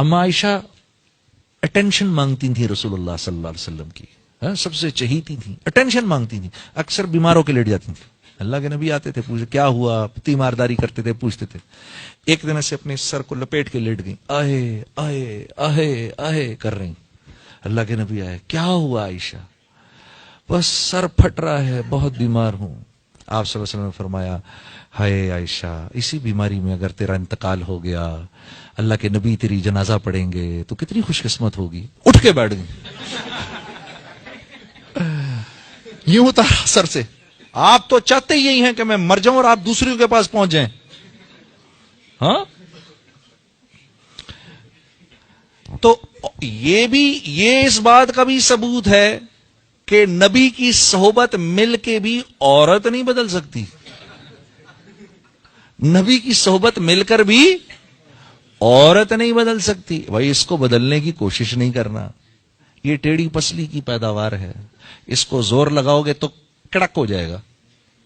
اما عائشہ اٹینشن مانگتی تھی رسول اللہ صلی اللہ علیہ وسلم کی، سب سے چہیتی تھی، اٹینشن مانگتی تھی، اکثر بیماروں کے لیٹ جاتی تھی، اللہ کے نبی آتے تھے، پوچھتے کیا ہوا، تیمارداری کرتے تھے، پوچھتے تھے. ایک دن سے اپنے سر کو لپیٹ کے لیٹ گئی، آہے آہے آہے آہے کر رہی. اللہ کے نبی آئے، کیا ہوا عائشہ؟ بس سر پھٹ رہا ہے، بہت بیمار ہوں. آپ صلی اللہ علیہ وسلم نے فرمایا، ہائے عائشہ، اسی بیماری میں اگر تیرا انتقال ہو گیا، اللہ کے نبی تیری جنازہ پڑھیں گے تو کتنی خوش قسمت ہوگی. اٹھ کے بیٹھ گئی، یوں ہوتا سر سے. آپ تو چاہتے ہی یہی ہیں کہ میں مر جاؤں اور آپ دوسروں کے پاس پہنچ جائیں. ہاں تو یہ اس بات کا بھی ثبوت ہے کہ نبی کی صحبت مل کے بھی عورت نہیں بدل سکتی. نبی کی صحبت مل کر بھی عورت نہیں بدل سکتی. بھائی اس کو بدلنے کی کوشش نہیں کرنا، یہ ٹیڑھی پسلی کی پیداوار ہے، اس کو زور لگاؤ گے تو کڑک ہو جائے گا،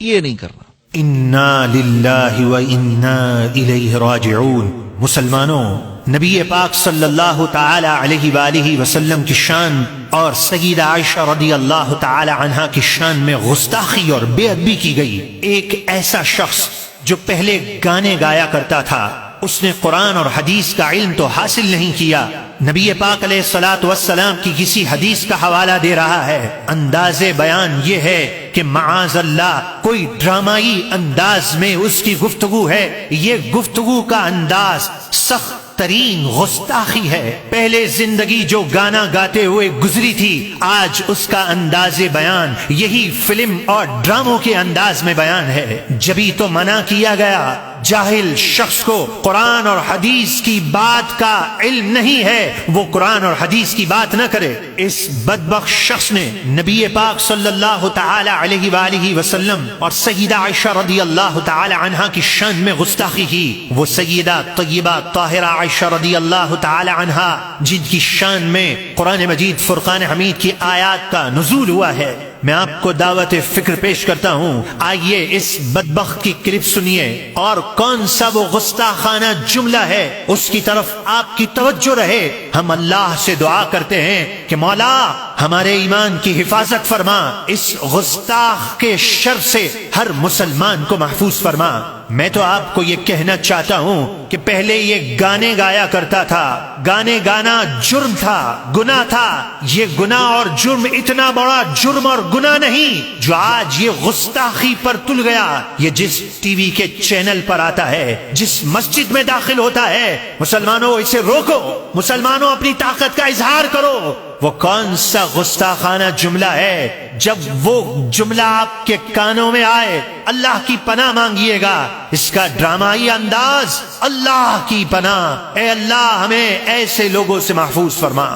یہ نہیں کرنا. انا للہ و انا الیہ راجعون. مسلمانوں، نبی پاک صلی اللہ تعالی علیہ وآلہ وسلم کی شان اور سیدہ عائشہ رضی اللہ تعالی عنہا کی شان میں گستاخی اور بے ادبی کی گئی. ایک ایسا شخص جو پہلے گانے گایا کرتا تھا، اس نے قرآن اور حدیث کا علم تو حاصل نہیں کیا، نبی پاک علیہ الصلوۃ والسلام کی کسی حدیث کا حوالہ دے رہا ہے. انداز بیان یہ ہے کہ معاذ اللہ کوئی ڈرامائی انداز میں اس کی گفتگو ہے. یہ گفتگو کا انداز سخت ترین گستاخی ہے. پہلے زندگی جو گانا گاتے ہوئے گزری تھی، آج اس کا انداز بیان یہی فلم اور ڈراموں کے انداز میں بیان ہے. جبھی تو منع کیا گیا جاہل شخص کو قرآن اور حدیث کی بات کا علم نہیں ہے وہ قرآن اور حدیث کی بات نہ کرے. اس بدبخت شخص نے نبی پاک صلی اللہ تعالی علیہ وآلہ وسلم اور سیدہ عائشہ رضی اللہ تعالی عنہا کی شان میں گستاخی کی. وہ سیدہ طیبہ طاہرہ عائشہ رضی اللہ تعالی عنہا جن کی شان میں قرآن مجید فرقان حمید کی آیات کا نزول ہوا ہے. میں آپ کو دعوت فکر پیش کرتا ہوں، آئیے اس بدبخت کی کلپ سنیے اور کون سا وہ گستاخانہ جملہ ہے اس کی طرف آپ کی توجہ رہے. ہم اللہ سے دعا کرتے ہیں کہ مولا ہمارے ایمان کی حفاظت فرما، اس گستاخ کے شر سے ہر مسلمان کو محفوظ فرما. میں تو آپ کو یہ کہنا چاہتا ہوں کہ پہلے یہ گانے گایا کرتا تھا، گانے گانا جرم تھا، گناہ تھا. یہ گناہ اور جرم اتنا بڑا جرم اور گناہ نہیں جو آج یہ گستاخی پر تل گیا. یہ جس ٹی وی کے چینل پر آتا ہے، جس مسجد میں داخل ہوتا ہے، مسلمانوں اسے روکو، مسلمانوں اپنی طاقت کا اظہار کرو. وہ کون سا گستاخانہ جملہ ہے؟ جب وہ جملہ آپ کے کانوں میں آئے اللہ کی پناہ مانگیے گا. اس کا ڈرامائی انداز، اللہ کی پناہ، اے اللہ ہمیں ایسے لوگوں سے محفوظ فرما.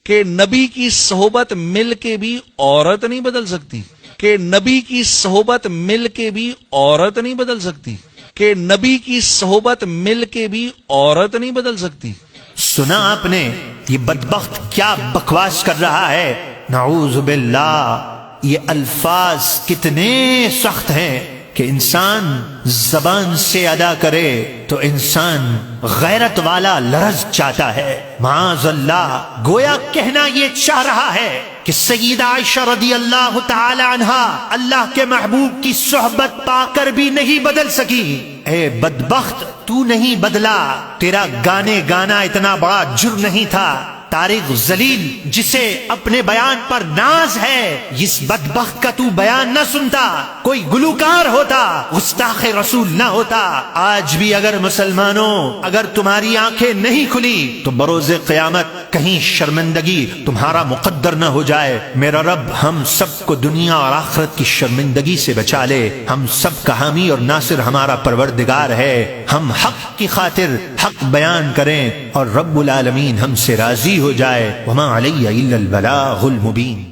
کہ نبی کی صحبت مل کے بھی عورت نہیں بدل سکتی، کہ نبی کی صحبت مل کے بھی عورت نہیں بدل سکتی، کہ نبی کی صحبت مل کے بھی عورت نہیں بدل سکتی. سنا آپ نے یہ بدبخت کیا بکواس کر رہا ہے؟ نعوذ باللہ. یہ الفاظ کتنے سخت ہیں کہ انسان زبان سے ادا کرے تو انسان غیرت والا لرز چاہتا ہے. معاذ اللہ، گویا کہنا یہ چاہ رہا ہے کہ سیدہ عائشہ رضی اللہ تعالی عنہا اللہ کے محبوب کی صحبت پا کر بھی نہیں بدل سکی. اے بدبخت، تو نہیں بدلا، تیرا گانے گانا اتنا بڑا جرم نہیں تھا. طارق ذلیل جسے اپنے بیان پر ناز ہے، اس بدبخت کا تو بیان نہ سنتا، کوئی گلوکار ہوتا، گستاخ رسول نہ ہوتا. آج بھی اگر مسلمانوں، اگر تمہاری آنکھیں نہیں کھلی تو بروز قیامت کہیں شرمندگی تمہارا مقدر نہ ہو جائے. میرا رب ہم سب کو دنیا اور آخرت کی شرمندگی سے بچا لے. ہم سب کا حامی اور ناصر ہمارا پروردگار ہے. ہم حق کی خاطر حق بیان کریں اور رب العالمین ہم سے راضی ہو جائے. وما علی الا البلاغ المبین.